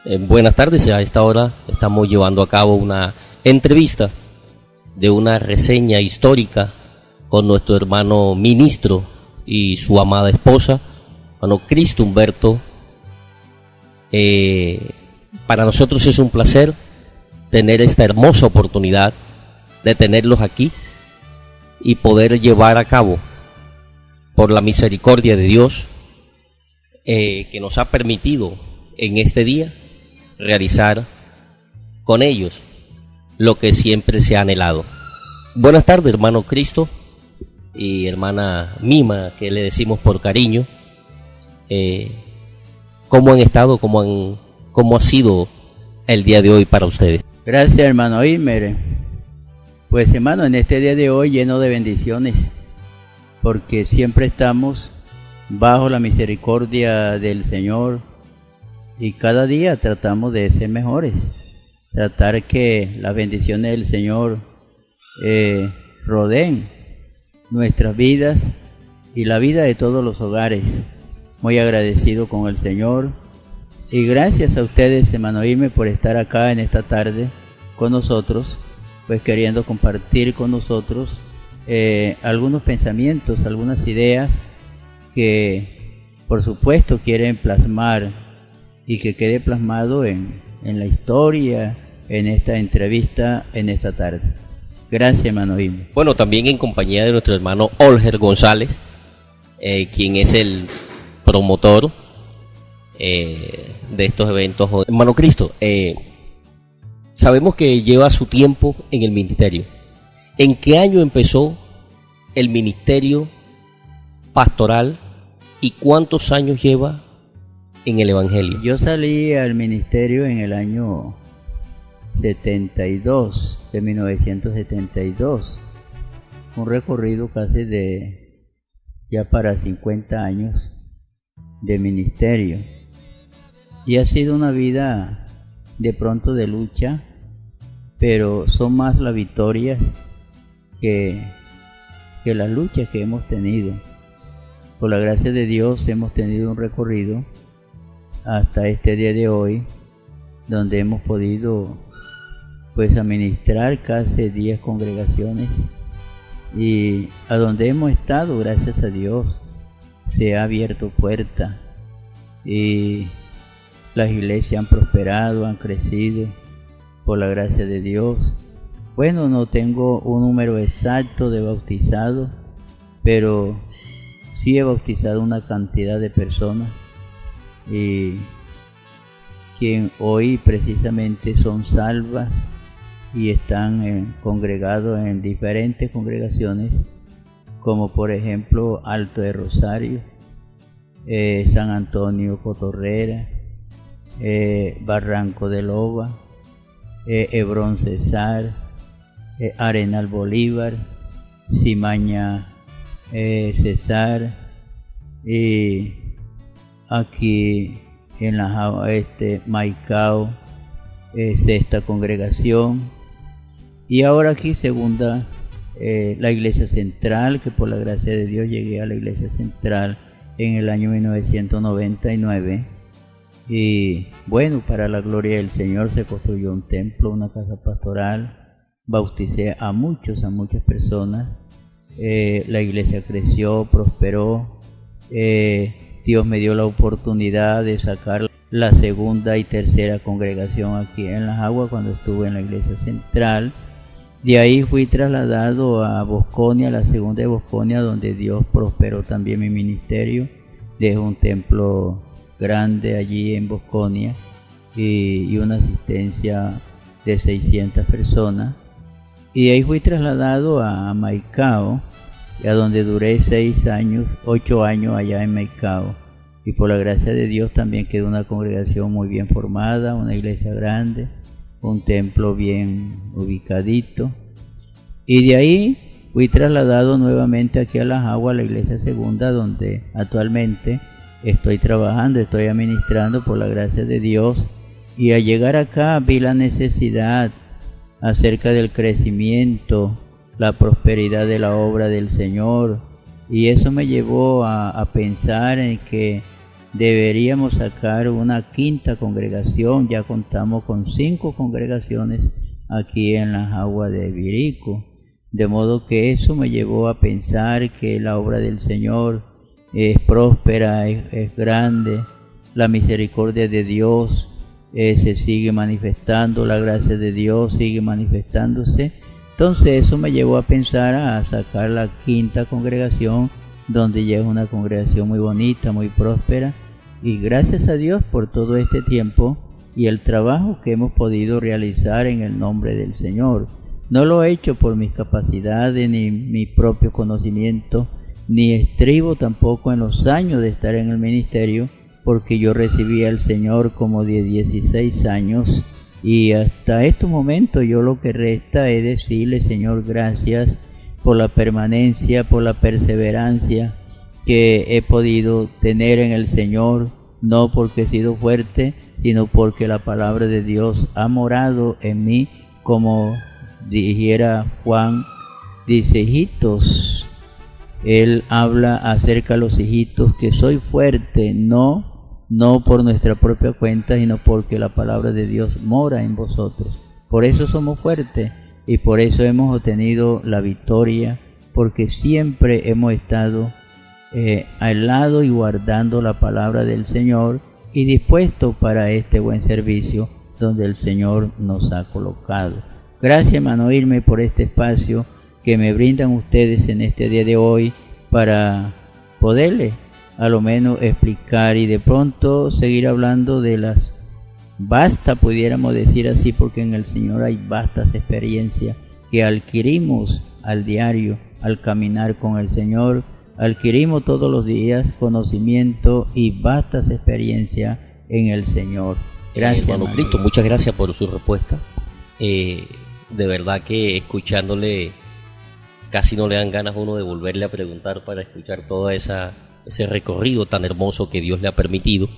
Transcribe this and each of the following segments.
Buenas tardes, a esta hora estamos llevando a cabo una entrevista de una reseña histórica con nuestro hermano ministro y su amada esposa, hermano Cristo Humberto. Para nosotros es un placer tener esta hermosa oportunidad de tenerlos aquí y poder llevar a cabo, por la misericordia de Dios, que nos ha permitido en este día realizar con ellos lo que siempre se ha anhelado. Buenas tardes, hermano Cristo y hermana Mima, que le decimos por cariño. ¿Cómo han estado? ¿Cómo ha sido el día de hoy para ustedes? Gracias, hermano Imer. Pues, hermano, en este día de hoy lleno de bendiciones, porque siempre estamos bajo la misericordia del Señor y cada día tratamos de ser mejores, tratar que las bendiciones del Señor rodeen nuestras vidas y la vida de todos los hogares. Muy agradecido con el Señor y gracias a ustedes, hermano Ime, por estar acá en esta tarde con nosotros, pues queriendo compartir con nosotros algunos pensamientos, algunas ideas que por supuesto quieren plasmar y que quede plasmado en la historia, en esta entrevista, en esta tarde. Gracias, hermano Ime. Bueno, también en compañía de nuestro hermano Olger González, quien es el promotor de estos eventos. Hermano Cristo, sabemos que lleva su tiempo en el ministerio. ¿En qué año empezó el ministerio pastoral y cuántos años lleva en el evangelio? Yo salí al ministerio en el año 72, de 1972, un recorrido casi de ya para 50 años de ministerio, y ha sido una vida de pronto de lucha, pero son más las victorias que las luchas que hemos tenido. Por la gracia de Dios hemos tenido un recorrido hasta este día de hoy, donde hemos podido pues administrar casi 10 congregaciones, y a donde hemos estado, gracias a Dios, se ha abierto puerta y las iglesias han prosperado, han crecido por la gracia de Dios. Bueno, no tengo un número exacto de bautizados, pero sí he bautizado una cantidad de personas, y quien hoy precisamente son salvas y están congregados en diferentes congregaciones, como por ejemplo Alto de Rosario, San Antonio Cotorrera, Barranco de Loba, Hebrón Cesar, Arenal Bolívar, Cimaña Cesar, y aquí en la Maicao, sexta congregación, y ahora aquí segunda, la iglesia central, que por la gracia de Dios llegué a la iglesia central en el año 1999, y bueno, para la gloria del Señor se construyó un templo, una casa pastoral, bauticé a muchas personas, la iglesia creció, prosperó, Dios me dio la oportunidad de sacar la segunda y tercera congregación aquí en Las Aguas cuando estuve en la iglesia central. De ahí fui trasladado a Bosconia, la segunda de Bosconia, donde Dios prosperó también mi ministerio. Dejé un templo grande allí en Bosconia y una asistencia de 600 personas. Y de ahí fui trasladado a Maicao, a donde duré 8 años allá en Maicao. Y por la gracia de Dios también quedó una congregación muy bien formada, una iglesia grande, un templo bien ubicadito. Y de ahí fui trasladado nuevamente aquí a Las Aguas, a la iglesia segunda, donde actualmente estoy trabajando, estoy administrando por la gracia de Dios. Y al llegar acá vi la necesidad acerca del crecimiento, la prosperidad de la obra del Señor, y eso me llevó a pensar en que deberíamos sacar una quinta congregación. Ya contamos con 5 congregaciones aquí en las aguas de Virico, de modo que eso me llevó a pensar que la obra del Señor es próspera, es grande, la misericordia de Dios se sigue manifestando, la gracia de Dios sigue manifestándose. Entonces eso me llevó a pensar a sacar la quinta congregación, donde ya es una congregación muy bonita, muy próspera, y gracias a Dios por todo este tiempo y el trabajo que hemos podido realizar en el nombre del Señor. No lo he hecho por mis capacidades ni mi propio conocimiento, ni estribo tampoco en los años de estar en el ministerio, porque yo recibí al Señor como de 16 años y hasta estos momentos yo lo que resta es decirle: Señor, gracias por la permanencia, por la perseverancia que he podido tener en el Señor, no porque he sido fuerte, sino porque la palabra de Dios ha morado en mí, como dijera Juan, dice: hijitos, él habla acerca de los hijitos, que soy fuerte, no por nuestra propia cuenta, sino porque la palabra de Dios mora en vosotros. Por eso somos fuertes y por eso hemos obtenido la victoria, porque siempre hemos estado al lado y guardando la palabra del Señor y dispuestos para este buen servicio donde el Señor nos ha colocado. Gracias, hermano Irme, por este espacio que me brindan ustedes en este día de hoy para poderle a lo menos explicar y de pronto seguir hablando de las vastas, pudiéramos decir así, porque en el Señor hay vastas experiencias que adquirimos al diario, al caminar con el Señor. Adquirimos todos los días conocimiento y vastas experiencias en el Señor. Gracias, hermano Cristo, muchas gracias por su respuesta. De verdad que escuchándole casi no le dan ganas a uno de volverle a preguntar para escuchar todo ese recorrido tan hermoso que Dios le ha permitido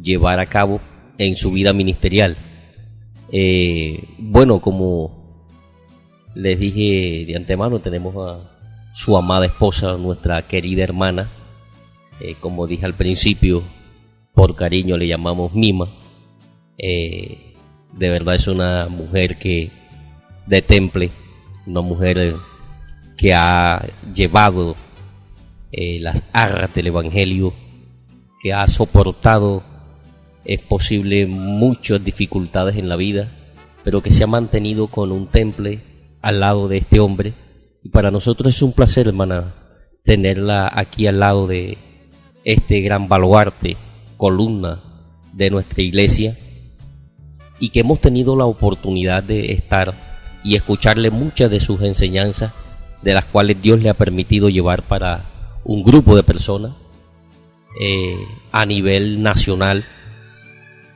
llevar a cabo en su vida ministerial. Bueno, como les dije de antemano, tenemos a su amada esposa, nuestra querida hermana, como dije al principio, por cariño le llamamos Mima. De verdad es una mujer de temple, una mujer que ha llevado las arras del Evangelio, que ha soportado, es posible, muchas dificultades en la vida, pero que se ha mantenido con un temple al lado de este hombre. Y para nosotros es un placer, hermana, tenerla aquí al lado de este gran baluarte, columna de nuestra iglesia, y que hemos tenido la oportunidad de estar y escucharle muchas de sus enseñanzas, de las cuales Dios le ha permitido llevar para un grupo de personas a nivel nacional,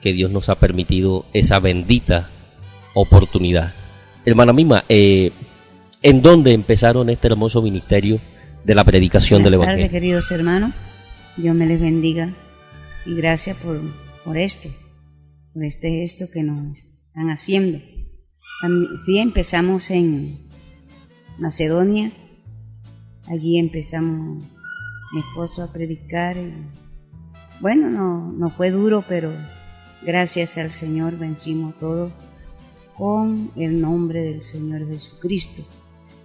que Dios nos ha permitido esa bendita oportunidad. Hermana Mima, ¿en dónde empezaron este hermoso ministerio de la predicación del Evangelio? Buenas tardes, queridos hermanos. Dios me les bendiga y gracias por este gesto que nos están haciendo. Sí, empezamos en Macedonia. Allí empezamos mi esposo a predicar. Bueno, no fue duro, pero gracias al Señor vencimos todo con el nombre del Señor Jesucristo.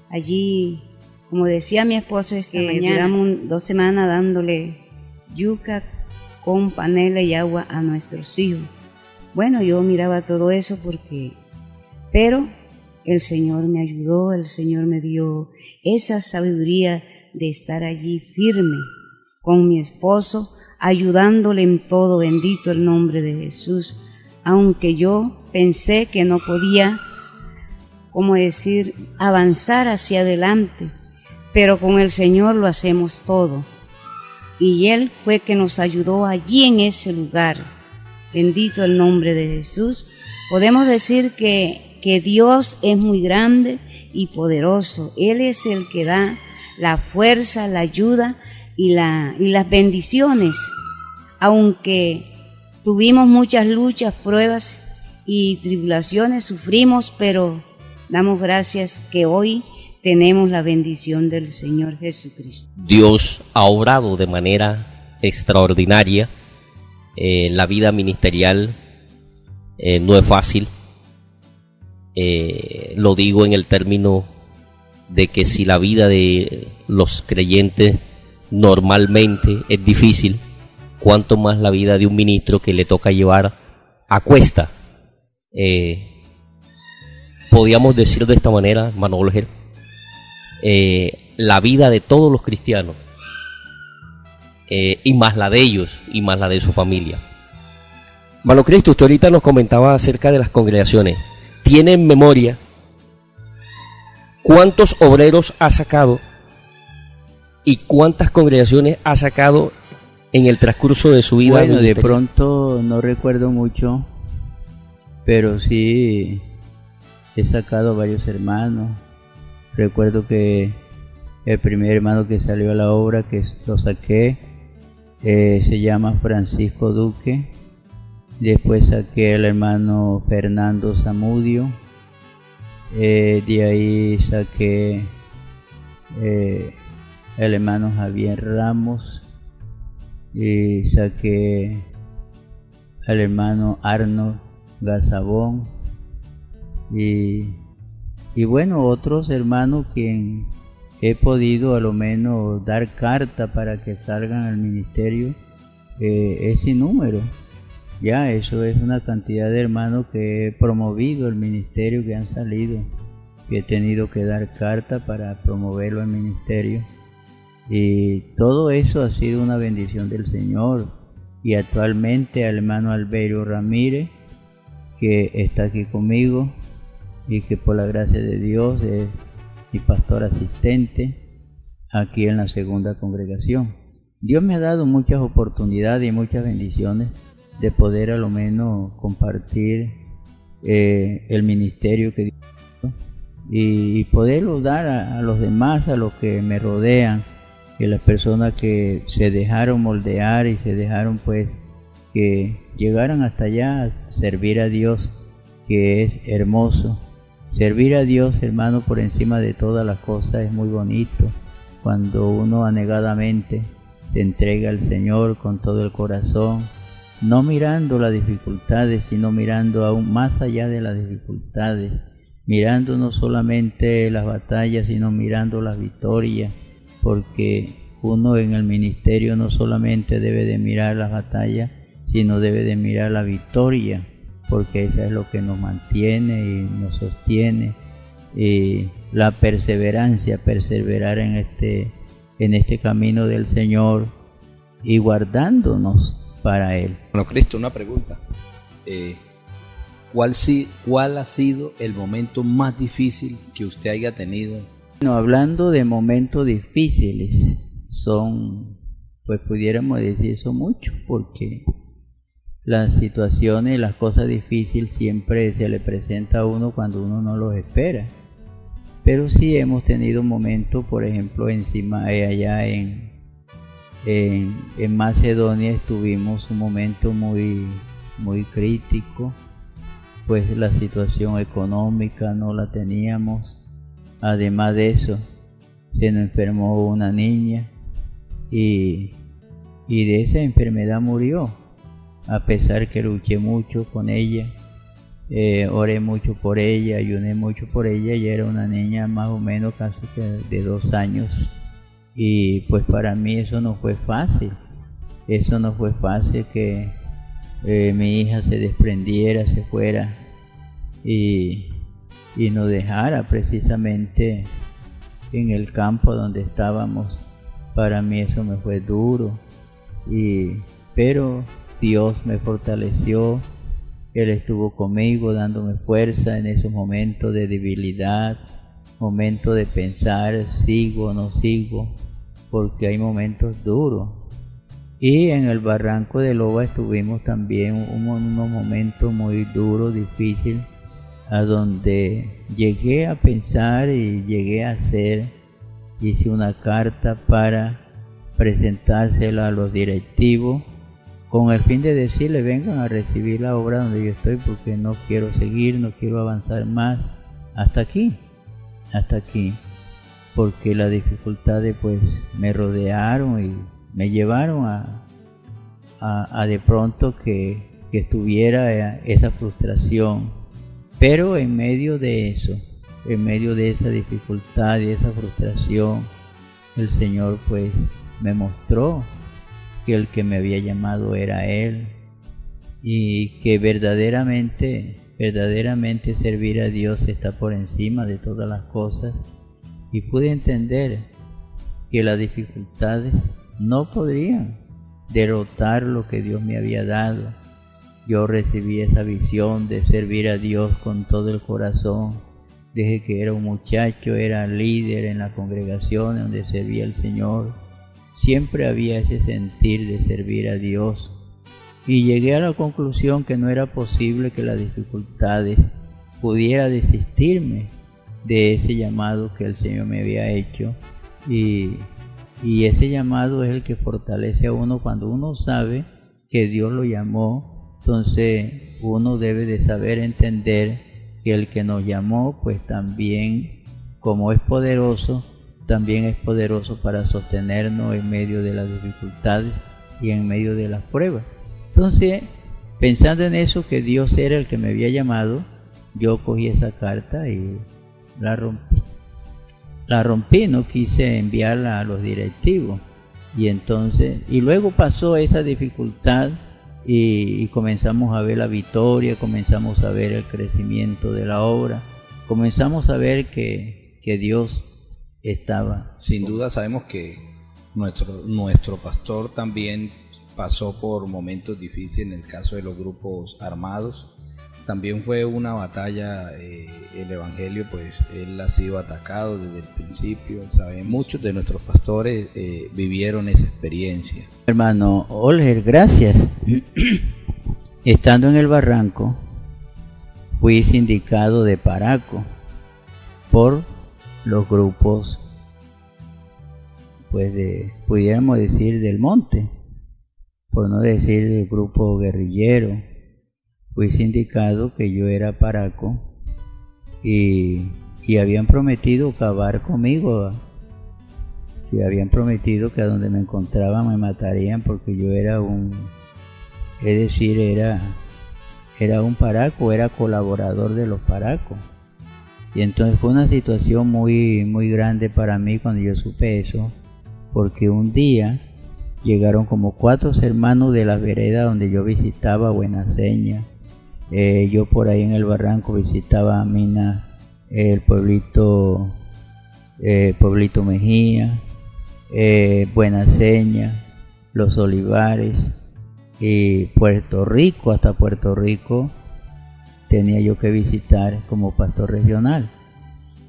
Allí, como decía mi esposo esta mañana, duramos 2 semanas dándole yuca con panela y agua a nuestros hijos. Bueno, yo miraba todo eso pero el Señor me ayudó, el Señor me dio esa sabiduría de estar allí firme con mi esposo, ayudándole en todo, bendito el nombre de Jesús. Aunque yo pensé que no podía, avanzar hacia adelante, pero con el Señor lo hacemos todo. Y Él fue que nos ayudó allí en ese lugar. Bendito el nombre de Jesús. Podemos decir que Dios es muy grande y poderoso. Él es el que da la fuerza, la ayuda y las bendiciones. Aunque tuvimos muchas luchas, pruebas y tribulaciones, sufrimos, pero damos gracias que hoy tenemos la bendición del Señor Jesucristo. Dios ha obrado de manera extraordinaria La vida ministerial no es fácil. Lo digo en el término de que si la vida de los creyentes normalmente es difícil, cuanto más la vida de un ministro que le toca llevar a cuesta. Podríamos decir de esta manera, hermano Olger, la vida de todos los cristianos, y más la de ellos, y más la de su familia. Hermano Cristo, usted ahorita nos comentaba acerca de las congregaciones. ¿Tiene en memoria cuántos obreros ha sacado y cuántas congregaciones ha sacado en el transcurso de su vida? Bueno, de pronto no recuerdo mucho, pero sí he sacado varios hermanos. Recuerdo que el primer hermano que salió a la obra, que lo saqué, se llama Francisco Duque. Después saqué al hermano Fernando Zamudio. De ahí saqué al hermano Javier Ramos. Y saqué al hermano Arnold Gazabón. Y bueno, otros hermanos quien he podido a lo menos dar carta para que salgan al ministerio, es sin número. Ya, eso es una cantidad de hermanos que he promovido el ministerio, que han salido, que he tenido que dar carta para promoverlo al ministerio. Y todo eso ha sido una bendición del Señor. Y actualmente al hermano Alberio Ramírez, que está aquí conmigo y que por la gracia de Dios es mi pastor asistente aquí en la segunda congregación. Dios me ha dado muchas oportunidades y muchas bendiciones de poder a lo menos compartir el ministerio que Dios me dio y poderlo dar a los demás, a los que me rodean, que las personas que se dejaron moldear y se dejaron pues que llegaran hasta allá a servir a Dios, que es hermoso. Servir a Dios, hermano, por encima de todas las cosas es muy bonito. Cuando uno anegadamente se entrega al Señor con todo el corazón, no mirando las dificultades, sino mirando aún más allá de las dificultades, mirando no solamente las batallas, sino mirando las victorias, porque uno en el ministerio no solamente debe de mirar las batallas, sino debe de mirar la victoria, porque esa es lo que nos mantiene y nos sostiene. Y la perseverancia, perseverar en este camino del Señor y guardándonos para Él. Bueno, Cristo, una pregunta. ¿Cuál ha sido el momento más difícil que usted haya tenido? Bueno, hablando de momentos difíciles, pues pudiéramos decir, son muchos, porque las situaciones, las cosas difíciles siempre se le presenta a uno cuando uno no los espera. Pero sí hemos tenido momentos, por ejemplo, allá en Macedonia estuvimos un momento muy, muy crítico, pues la situación económica no la teníamos. Además de eso, se nos enfermó una niña y de esa enfermedad murió. A pesar que luché mucho con ella, oré mucho por ella, ayuné mucho por ella. Ella era una niña más o menos casi que de 2 años. Y pues para mí eso no fue fácil. Eso no fue fácil que mi hija se desprendiera, se fuera y nos dejara precisamente en el campo donde estábamos. Para mí eso me fue duro, pero Dios me fortaleció. Él estuvo conmigo dándome fuerza en esos momentos de debilidad, momentos de pensar, sigo o no sigo, porque hay momentos duros. Y en el Barranco de Loba estuvimos también unos momentos muy duros, difíciles, a donde llegué a pensar y llegué a hacer, hice una carta para presentársela a los directivos, con el fin de decirle, vengan a recibir la obra donde yo estoy, porque no quiero seguir, no quiero avanzar más, hasta aquí, porque las dificultades pues me rodearon y me llevaron a a de pronto que estuviera esa frustración. Pero en medio de eso, en medio de esa dificultad y esa frustración, el Señor pues me mostró que el que me había llamado era Él, y que verdaderamente servir a Dios está por encima de todas las cosas. Y pude entender que las dificultades no podrían derrotar lo que Dios me había dado. Yo recibí esa visión de servir a Dios con todo el corazón. Desde que era un muchacho, era líder en la congregación donde servía al Señor. Siempre había ese sentir de servir a Dios. Y llegué a la conclusión que no era posible que las dificultades pudiera desistirme de ese llamado que el Señor me había hecho. Y ese llamado es el que fortalece a uno cuando uno sabe que Dios lo llamó. Entonces uno debe de saber entender que el que nos llamó pues también, como es poderoso, también es poderoso para sostenernos en medio de las dificultades y en medio de las pruebas. Entonces, pensando en eso, que Dios era el que me había llamado, yo cogí esa carta y la rompí. La rompí, no quise enviarla a los directivos. Y luego pasó esa dificultad y comenzamos a ver la victoria, comenzamos a ver el crecimiento de la obra, comenzamos a ver que Dios estaba. Sin duda sabemos que nuestro pastor también pasó por momentos difíciles en el caso de los grupos armados. También fue una batalla, el evangelio, pues él ha sido atacado desde el principio. ¿Saben? Muchos de nuestros pastores vivieron esa experiencia. Hermano Olger, gracias. Estando en el barranco, fui sindicado de Paraco por los grupos, pues pudiéramos decir del monte, por no decir del grupo guerrillero. Fui sindicado que yo era paraco y habían prometido acabar conmigo, y habían prometido que a donde me encontraban me matarían porque yo era era un paraco, era colaborador de los paracos. Y entonces fue una situación muy, muy grande para mí cuando yo supe eso, porque un día llegaron como 4 hermanos de la vereda donde yo visitaba Buenaseña. Yo por ahí en el barranco visitaba Mina, el pueblito Mejía, Buenaseña, Los Olivares y Puerto Rico. Hasta Puerto Rico tenía yo que visitar como pastor regional.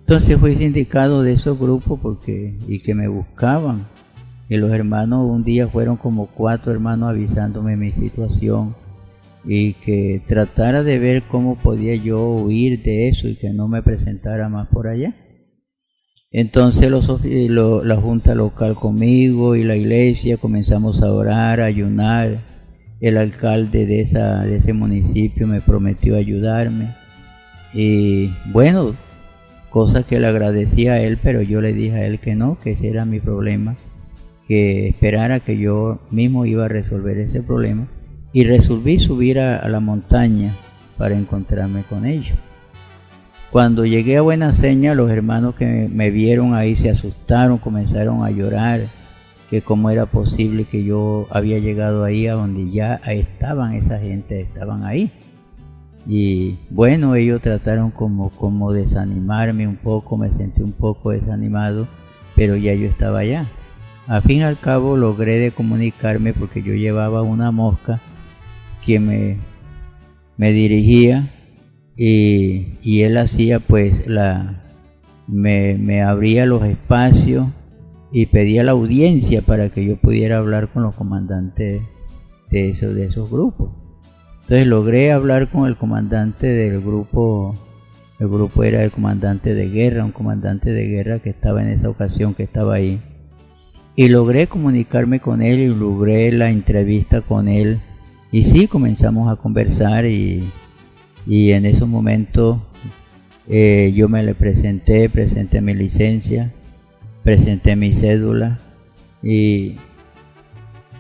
Entonces fui sindicado de esos grupos y que me buscaban. Y los hermanos un día fueron como 4 hermanos avisándome mi situación y que tratara de ver cómo podía yo huir de eso y que no me presentara más por allá. Entonces la junta local conmigo y la iglesia comenzamos a orar, a ayunar. El alcalde de ese municipio me prometió ayudarme y bueno, cosa que le agradecía a él, pero yo le dije a él que no, que ese era mi problema, que esperara que yo mismo iba a resolver ese problema. Y resolví subir a la montaña para encontrarme con ellos. Cuando llegué a Buenaseña, los hermanos que me vieron ahí se asustaron, comenzaron a llorar, que cómo era posible que yo había llegado ahí a donde ya estaban esa gente, estaban ahí. Y bueno, ellos trataron como desanimarme un poco, me sentí un poco desanimado, pero ya yo estaba allá. Al fin y al cabo logré de comunicarme porque yo llevaba una mosca que me dirigía y él hacía pues me abría los espacios y pedía la audiencia para que yo pudiera hablar con los comandantes de esos grupos. Entonces logré hablar con el comandante del grupo. El grupo era el comandante de guerra, un comandante de guerra que estaba en esa ocasión, que estaba ahí. Y logré comunicarme con él y logré la entrevista con él. Y sí, comenzamos a conversar y en esos momentos yo me le presenté mi licencia, presenté mi cédula y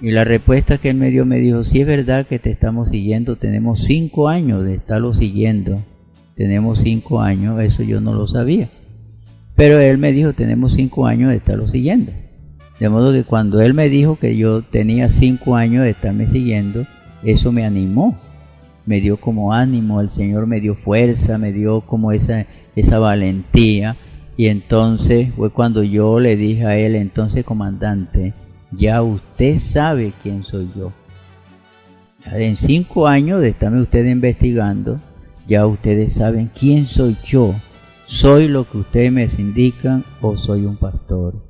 Y la respuesta que él me dio, me dijo, sí es verdad que te estamos siguiendo, tenemos 5 años de estarlo siguiendo, tenemos 5 años, eso yo no lo sabía. Pero él me dijo, tenemos 5 años de estarlo siguiendo. De modo que cuando él me dijo que yo tenía 5 años de estarme siguiendo, eso me animó, me dio como ánimo, el Señor me dio fuerza, me dio como esa valentía. Y entonces fue cuando yo le dije a él, entonces comandante, ya usted sabe quién soy yo. En 5 años de estarme ustedes investigando, ya ustedes saben quién soy yo. ¿Soy lo que ustedes me indican o soy un pastor?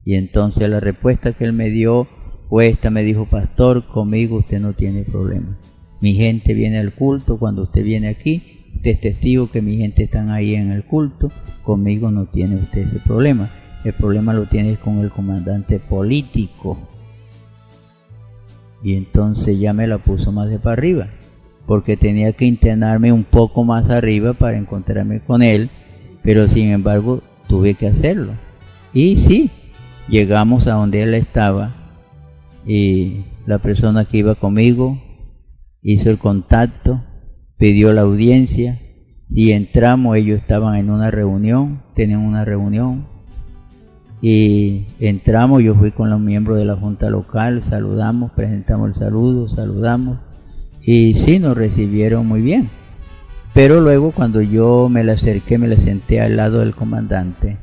Y entonces la respuesta que él me dio fue esta, me dijo, pastor, conmigo usted no tiene problema. Mi gente viene al culto, cuando usted viene aquí, usted es testigo que mi gente están ahí en el culto, conmigo no tiene usted ese problema. El problema lo tiene con el comandante político. Y entonces ya me la puso más de para arriba, porque tenía que internarme un poco más arriba para encontrarme con él, pero sin embargo tuve que hacerlo. Y sí, llegamos a donde él estaba y la persona que iba conmigo hizo el contacto, pidió la audiencia y entramos, ellos estaban en una reunión, tenían una reunión y entramos, yo fui con los miembros de la junta local, saludamos, presentamos el saludo, saludamos y sí nos recibieron muy bien. Pero luego cuando yo me le acerqué, me le senté al lado del comandante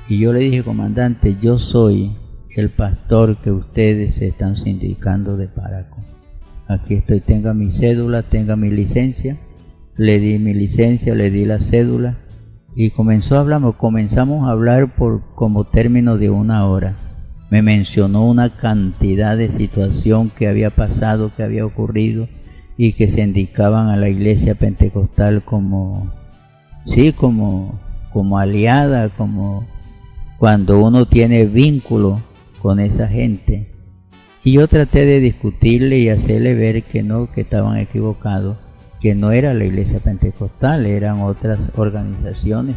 y yo le dije, comandante, yo soy el pastor que ustedes se están sindicando de Paraco. Aquí estoy, tenga mi cédula, tenga mi licencia. Le di mi licencia, le di la cédula y comenzamos a hablar por como término de 1 hora. Me mencionó una cantidad de situación que había pasado, que había ocurrido y que se indicaban a la iglesia pentecostal como aliada, como cuando uno tiene vínculo con esa gente. Y yo traté de discutirle y hacerle ver que no, que estaban equivocados, que no era la iglesia pentecostal, eran otras organizaciones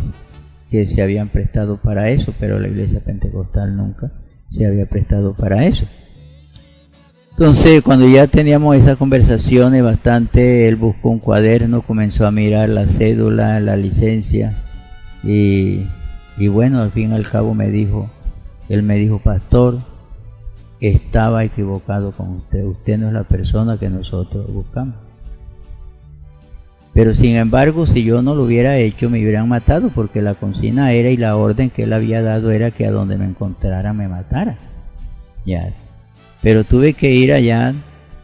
que se habían prestado para eso, pero la iglesia pentecostal nunca se había prestado para eso. Entonces, cuando ya teníamos esas conversaciones bastante, él buscó un cuaderno, comenzó a mirar la cédula, la licencia, y bueno, al fin y al cabo él me dijo, pastor, estaba equivocado con usted, usted no es la persona que nosotros buscamos. Pero sin embargo, si yo no lo hubiera hecho, me hubieran matado, porque la consigna era y la orden que él había dado era que a donde me encontrara me matara. Ya. Pero tuve que ir allá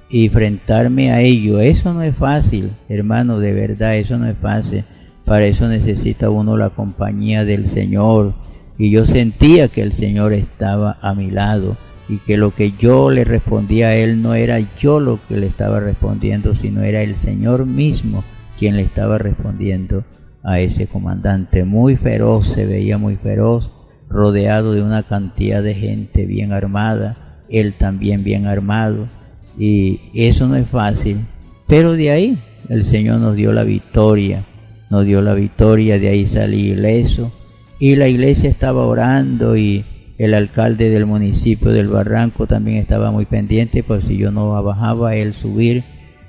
y enfrentarme a ello. Eso no es fácil, hermano, de verdad, eso no es fácil. Para eso necesita uno la compañía del Señor. Y yo sentía que el Señor estaba a mi lado y que lo que yo le respondía a él no era yo lo que le estaba respondiendo, sino era el Señor mismo quien le estaba respondiendo a ese comandante. Muy feroz, se veía muy feroz, rodeado de una cantidad de gente bien armada, él también bien armado, y eso no es fácil, pero de ahí el Señor nos dio la victoria, de ahí salí ileso, y la iglesia estaba orando, y el alcalde del municipio del Barranco también estaba muy pendiente, por si yo no bajaba, él subir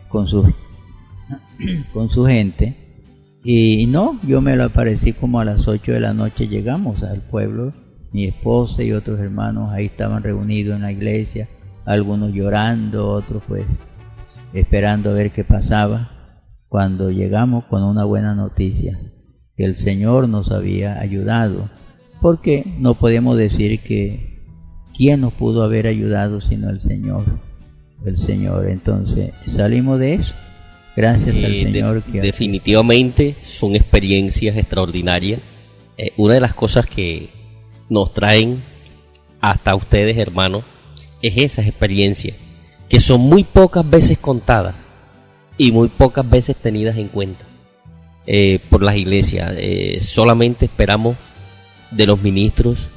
con su gente, y no, yo me lo aparecí como a las 8 de la noche, llegamos al pueblo, mi esposa y otros hermanos ahí estaban reunidos en la iglesia, algunos llorando, otros pues esperando a ver qué pasaba, cuando llegamos con una buena noticia, que el Señor nos había ayudado, porque no podemos decir que quién nos pudo haber ayudado sino el Señor. Entonces salimos de eso, gracias al Señor. Definitivamente son experiencias extraordinarias. Una de las cosas que nos traen hasta ustedes, hermanos, es esas experiencias que son muy pocas veces contadas y muy pocas veces tenidas en cuenta por las iglesias. Solamente esperamos de los ministros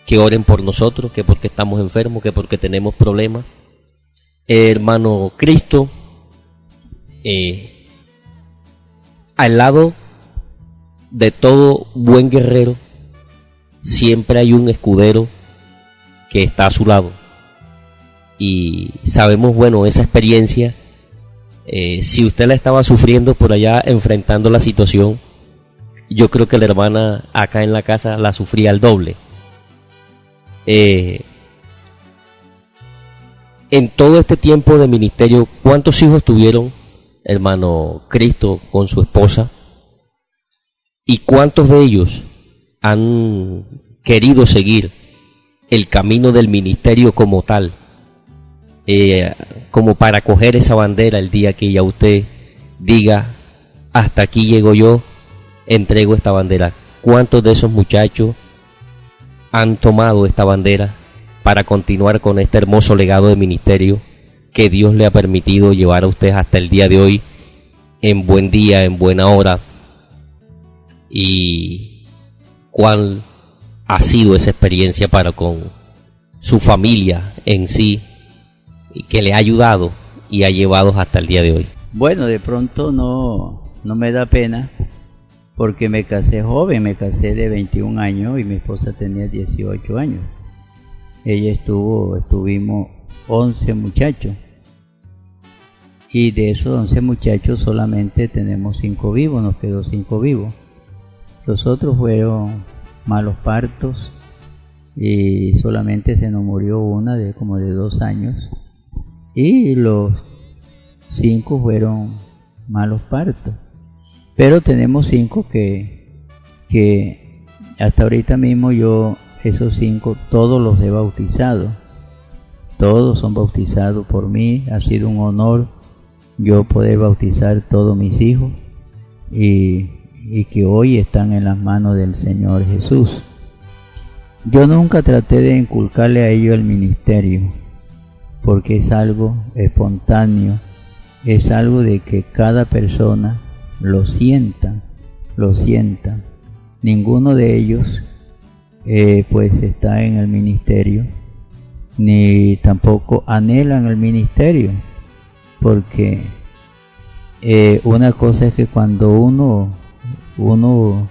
que oren por nosotros, que porque estamos enfermos, que porque tenemos problemas. Hermano Cristo, al lado de todo buen guerrero siempre hay un escudero que está a su lado, y sabemos, bueno, esa experiencia, si usted la estaba sufriendo por allá, enfrentando la situación, yo creo que la hermana acá en la casa la sufría al doble. En todo este tiempo de ministerio, ¿cuántos hijos tuvieron, hermano Cristo, con su esposa? ¿Y cuántos de ellos han querido seguir el camino del ministerio como tal, como para coger esa bandera el día que ya usted diga, hasta aquí llego yo, entrego esta bandera? ¿Cuántos de esos muchachos han tomado esta bandera para continuar con este hermoso legado de ministerio que Dios le ha permitido llevar a usted hasta el día de hoy, en buen día, en buena hora? ¿Y cuál ha sido esa experiencia para con su familia en sí, y que le ha ayudado y ha llevado hasta el día de hoy? Bueno, de pronto no me da pena, porque me casé joven, me casé de 21 años y mi esposa tenía 18 años. Ella estuvimos 11 muchachos, y de esos 11 muchachos solamente tenemos 5 vivos, nos quedó 5 vivos. Los otros fueron malos partos, y solamente se nos murió una de como de 2 años, y los 5 fueron malos partos. Pero tenemos 5 que hasta ahorita mismo yo, esos 5, todos los he bautizado. Todos son bautizados por mí. Ha sido un honor yo poder bautizar todos mis hijos, y que hoy están en las manos del Señor Jesús. Yo nunca traté de inculcarle a ellos el ministerio, porque es algo espontáneo, es algo de que cada persona lo sienta. Ninguno de ellos pues está en el ministerio, ni tampoco anhelan el ministerio, porque una cosa es que cuando uno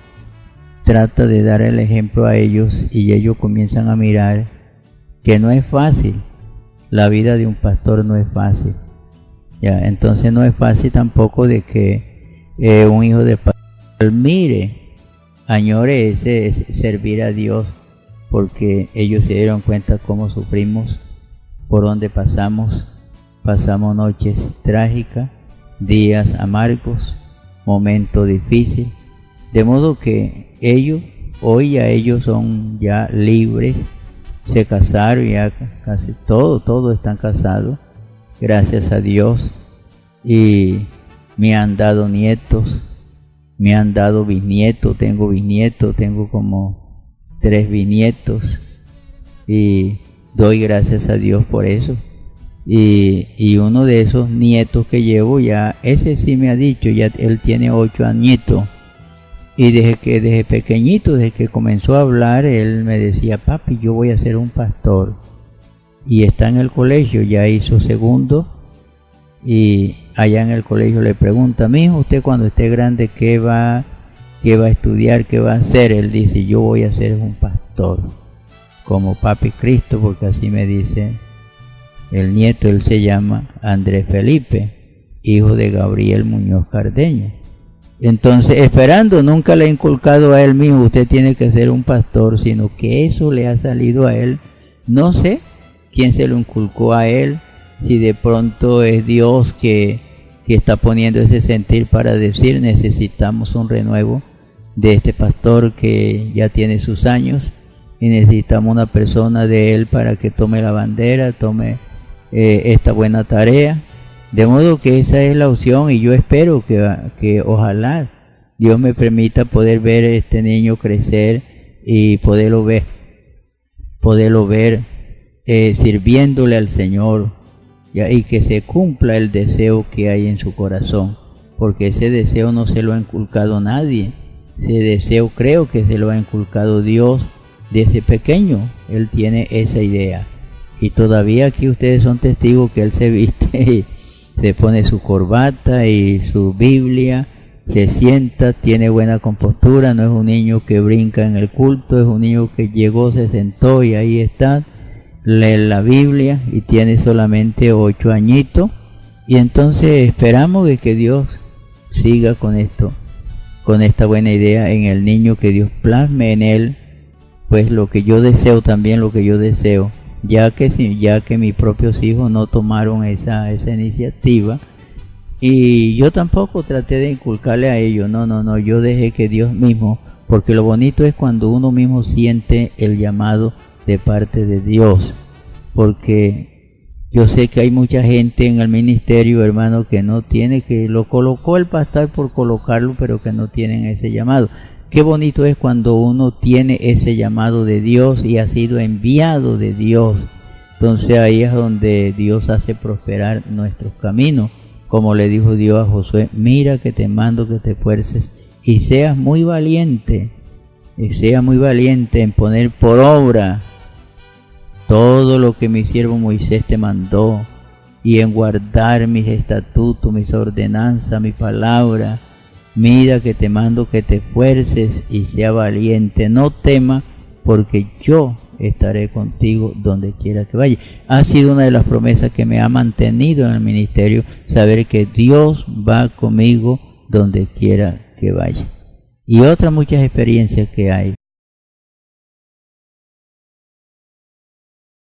trata de dar el ejemplo a ellos, y ellos comienzan a mirar que no es fácil, la vida de un pastor no es fácil, ya, entonces no es fácil tampoco de que un hijo de pastor mire, añore ese servir a Dios, porque ellos se dieron cuenta cómo sufrimos, por donde pasamos noches trágicas, días amargos, momentos difíciles, de modo que hoy ellos son ya libres, se casaron, ya casi todos están casados, gracias a Dios, y me han dado nietos, me han dado bisnietos, tengo como 3 bisnietos, y doy gracias a Dios por eso. Y uno de esos nietos que llevo, ya ese sí me ha dicho, ya él tiene 8 añitos, y desde pequeñito, desde que comenzó a hablar, él me decía: papi, yo voy a ser un pastor. Y está en el colegio, ya hizo segundo, y allá en el colegio le pregunta: mijo, usted cuando esté grande, ¿qué va a estudiar, qué va a hacer? Él dice: yo voy a ser un pastor, como papi Cristo, porque así me dice el nieto. Él se llama Andrés Felipe, hijo de Gabriel Muñoz Cardeño. Entonces, esperando, nunca le he inculcado a él mismo: usted tiene que ser un pastor, sino que eso le ha salido a él. No sé quién se lo inculcó a él, si de pronto es Dios que está poniendo ese sentir para decir: necesitamos un renuevo de este pastor que ya tiene sus años, y necesitamos una persona de él para que tome la bandera, tome esta buena tarea. De modo que esa es la opción, y yo espero que ojalá Dios me permita poder ver a este niño crecer y poderlo ver sirviéndole al Señor, ¿ya? Y que se cumpla el deseo que hay en su corazón, porque ese deseo no se lo ha inculcado nadie. Ese deseo creo que se lo ha inculcado Dios desde pequeño. Él tiene esa idea, y todavía aquí ustedes son testigos que él se viste, se pone su corbata y su Biblia, se sienta, tiene buena compostura, no es un niño que brinca en el culto, es un niño que llegó, se sentó y ahí está, leer la Biblia y tiene solamente 8 añitos, y entonces esperamos de que Dios siga con esto, con esta buena idea en el niño, que Dios plasme en él pues lo que yo deseo, también lo que yo deseo, ya que mis propios hijos no tomaron esa iniciativa, y yo tampoco traté de inculcarle a ellos, no, yo dejé que Dios mismo, porque lo bonito es cuando uno mismo siente el llamado de parte de Dios, porque yo sé que hay mucha gente en el ministerio, hermano, que no tiene, que lo colocó el pastor por colocarlo, pero que no tienen ese llamado. Qué bonito es cuando uno tiene ese llamado de Dios y ha sido enviado de Dios. Entonces ahí es donde Dios hace prosperar nuestros caminos. Como le dijo Dios a Josué, mira que te mando que te esfuerces y seas muy valiente en poner por obra todo lo que mi siervo Moisés te mandó, y en guardar mis estatutos, mis ordenanzas, mi palabra. Mira que te mando que te esfuerces y sea valiente, no tema, porque yo estaré contigo donde quiera que vaya. Ha sido una de las promesas que me ha mantenido en el ministerio, saber que Dios va conmigo donde quiera que vaya. Y otras muchas experiencias que hay.